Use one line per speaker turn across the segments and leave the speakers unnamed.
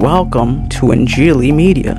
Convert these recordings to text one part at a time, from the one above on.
Welcome to Injili Media.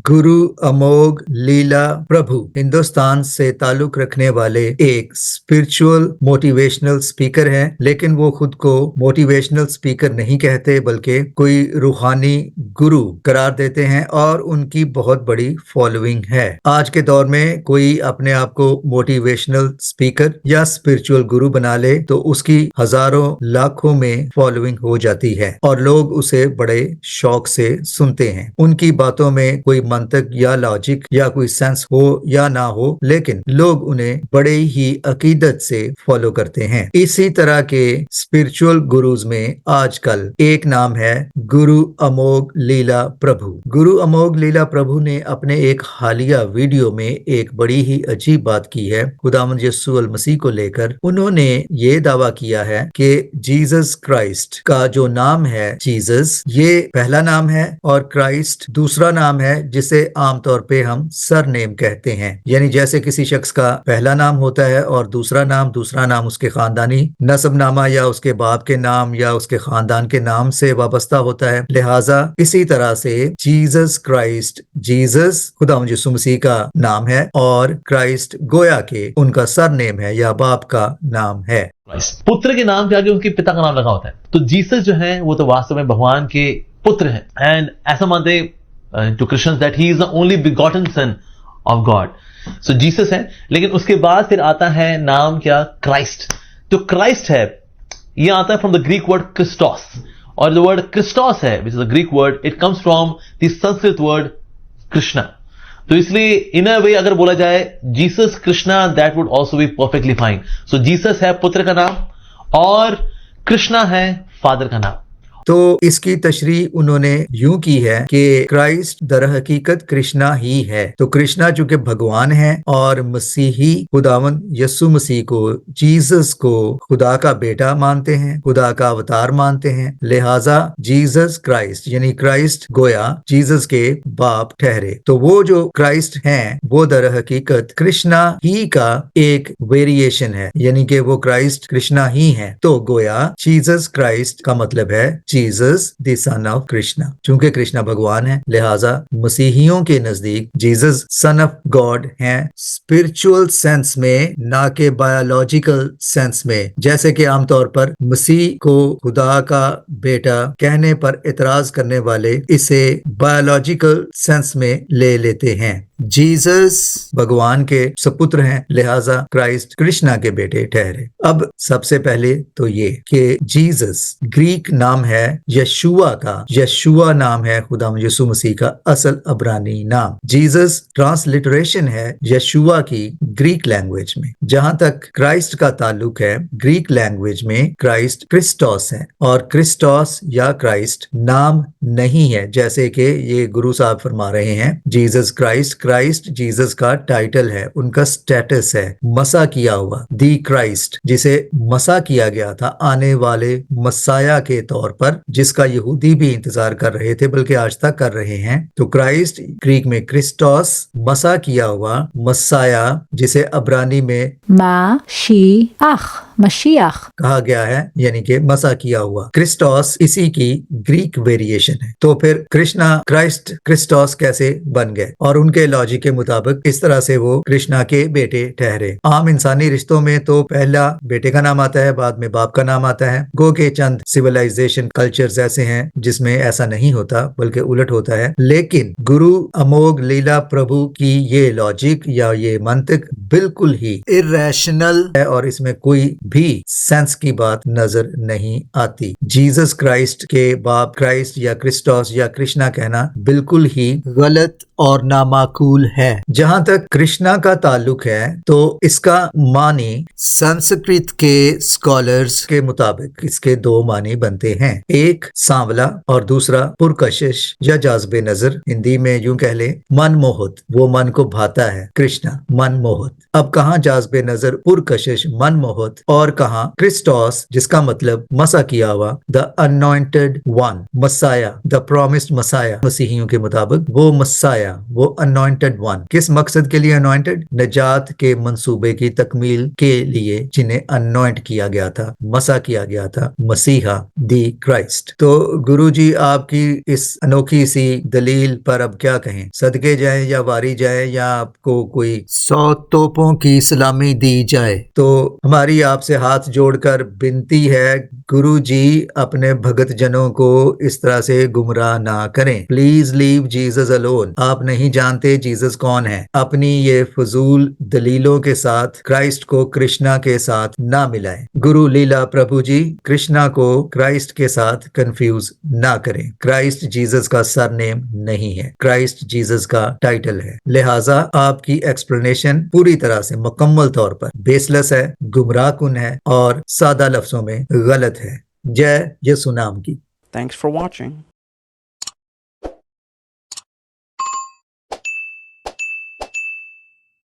गुरु अमोघ लीला प्रभु हिंदुस्तान से ताल्लुक रखने वाले एक स्पिरिचुअल मोटिवेशनल स्पीकर हैं, लेकिन वो खुद को मोटिवेशनल स्पीकर नहीं कहते बल्कि कोई रूहानी गुरु करार देते हैं और उनकी बहुत बड़ी फॉलोइंग है। आज के दौर में कोई अपने आप को मोटिवेशनल स्पीकर या स्पिरिचुअल गुरु बना ले तो उसकी हजारों लाखों में फॉलोइंग हो जाती है और लोग उसे बड़े शौक से सुनते हैं। उनकी बातों में कोई मंतक या लॉजिक या कोई सेंस हो या ना हो, लेकिन लोग उन्हें बड़े ही अकीदत से फॉलो करते हैं। इसी तरह के स्पिरिचुअल गुरुज में आजकल एक नाम है गुरु अमोघ लीला प्रभु। गुरु अमोघ लीला प्रभु ने अपने एक हालिया वीडियो में एक बड़ी ही अजीब बात की है खुदावंद यीशु अल मसीह को लेकर। उन्होंने ये दावा किया है कि जीसस क्राइस्ट का जो नाम है जीसस, ये पहला नाम है और क्राइस्ट दूसरा नाम है जिसे आमतौर पे हम सरनेम कहते हैं। यानी जैसे किसी शख्स का पहला नाम होता है और दूसरा नाम उसके खानदानी नस्बनामा या उसके बाप के नाम या उसके खानदान के नाम से वाबस्ता होता है। लिहाजा इसी तरह से जीसस क्राइस्ट, जीसस खुदावंद यीशु मसीह का नाम है और क्राइस्ट गोया के उनका सरनेम है या बाप का नाम है।
पुत्र के नाम के आगे उनके पिता का नाम लगा होता है। तो जीसस जो है वो तो वास्तव में भगवान के पुत्र है। एंड ऐसा मानते to Christians that he is the only begotten son of God. So Jesus है, लेकिन उसके बाद फिर आता है नाम क्या? Christ. तो Christ है, ये आता है from the Greek word Christos, और the word Christos है, which is a Greek word, it comes from the Sanskrit word Krishna. तो इसलिए in a way अगर बोला जाए Jesus Krishna, that would also be perfectly fine. So Jesus है पुत्र का नाम और कृष्णा है फादर का नाम।
तो इसकी तशरीह उन्होंने यूं की है कि क्राइस्ट दर हकीकत कृष्णा ही है। तो कृष्णा चूंकि भगवान है और मसीही खुदावंद यीशु मसीह को, जीसस को खुदा का बेटा मानते हैं, खुदा का अवतार मानते हैं, लिहाजा जीसस क्राइस्ट यानी क्राइस्ट गोया जीसस के बाप ठहरे। तो वो जो क्राइस्ट हैं वो दर हकीकत कृष्णा ही का एक वेरिएशन है, यानी कि वो क्राइस्ट कृष्णा ही है। तो गोया जीसस क्राइस्ट का मतलब है Jesus the son of Krishna. चूंकि कृष्णा भगवान है, लिहाजा मसीहियों के नजदीक जीसस सन ऑफ गॉड हैं, स्पिरिचुअल सेंस में, ना कि बायोलॉजिकल सेंस में। जैसे कि आमतौर पर मसीह को खुदा का बेटा कहने पर इतराज करने वाले इसे बायोलॉजिकल सेंस में ले लेते हैं। जीसस भगवान के सपुत्र हैं, लिहाजा क्राइस्ट कृष्णा के बेटे ठहरे। अब सबसे पहले तो ये कि जीसस ग्रीक नाम है यशुआ का। यशुआ नाम है खुदावंद यीशु मसीह का असल अब्रानी नाम। जीसस ट्रांसलिटरेशन है यशुआ की ग्रीक लैंग्वेज में। जहां तक क्राइस्ट का ताल्लुक है, ग्रीक लैंग्वेज में क्राइस्ट क्रिस्टोस है और क्रिस्टोस या क्राइस्ट नाम नहीं है, जैसे कि ये गुरु साहब फरमा रहे हैं। जीसस क्राइस्ट, क्राइस्ट जीसस का टाइटल है, उनका स्टेटस है मसा किया हुआ, दी क्राइस्ट, जिसे मसा किया गया था आने वाले मसाया के तौर पर, जिसका यहूदी भी इंतजार कर रहे थे, बल्कि आज तक कर रहे हैं। तो क्राइस्ट ग्रीक में क्रिस्टोस, मसा किया हुआ मसाया, जिसे अब्रानी में मशीआख कहा गया है, यानी कि मसा किया हुआ। क्रिस्टोस इसी की ग्रीक वेरिएशन है। तो फिर कृष्णा क्राइस्ट क्रिस्टोस कैसे बन गए? और उनके लॉजिक के मुताबिक इस तरह से वो कृष्णा के बेटे ठहरे। आम इंसानी रिश्तों में तो पहला बेटे का नाम आता है, बाद में बाप का नाम आता है। गो के चंद सिविलाइजेशन कल्चर्स ऐसे हैं जिसमें ऐसा नहीं होता, बल्कि उलट होता है। लेकिन गुरु अमोघ लीला प्रभु की ये लॉजिक या ये मंतक बिल्कुल ही इरेशनल है और इसमें कोई भी सेंस की बात नजर नहीं आती। जीसस क्राइस्ट के बाप क्राइस्ट या क्रिस्टोस या कृष्णा कहना बिल्कुल ही गलत और नामाकूल है। जहां तक कृष्णा का ताल्लुक है तो इसका मानी संस्कृत के स्कॉलर्स के मुताबिक इसके दो मानी बनते हैं, एक सांवला और दूसरा पुरकशिश या जाज़बे नजर। हिंदी में यूं कह ले मनमोहत, वो मन को भाता है। कृष्णा मनमोहत। अब कहाँ जाज़बे नजर, पुरकशिश, मनमोहत और कहा क्रिस्टोस, जिसका मतलब मसा किया हुआ, the anointed one, Messiah, the promised Messiah, मसीहियों के मुताबिक वो मसाया, वो अनॉइंटेड वन। किस मकसद के लिए अनॉइंटेड? नजात के मंसूबे की तकमील के लिए, जिन्हें अनॉइंट किया गया था, मसा किया गया था, मसीहा दी क्राइस्ट। तो गुरुजी आपकी इस अनोखी सी दलील पर अब क्या कहें? सदके जाएं या वारी जाएं या आपको कोई 100 तोपों की सलामी दी जाए? तो हमारी आपसे हाथ जोड़कर विनती है, गुरु जी अपने भगत जनों को इस तरह से गुमराह ना करें। Please leave Jesus alone. आप नहीं जानते जीसस कौन है। अपनी ये फजूल दलीलों के साथ क्राइस्ट को कृष्णा के साथ ना मिलाएं। गुरु लीला प्रभु जी, कृष्णा को क्राइस्ट के साथ कंफ्यूज ना करें। क्राइस्ट जीसस का सरनेम नहीं है, क्राइस्ट जीसस का टाइटल है। लिहाजा आपकी एक्सप्लेनेशन पूरी तरह से मुकम्मल तौर पर बेसलेस है, गुमराहकुन है और सादा लफ्जों में गलत है। जय यसु नाम की।
Thanks for watching.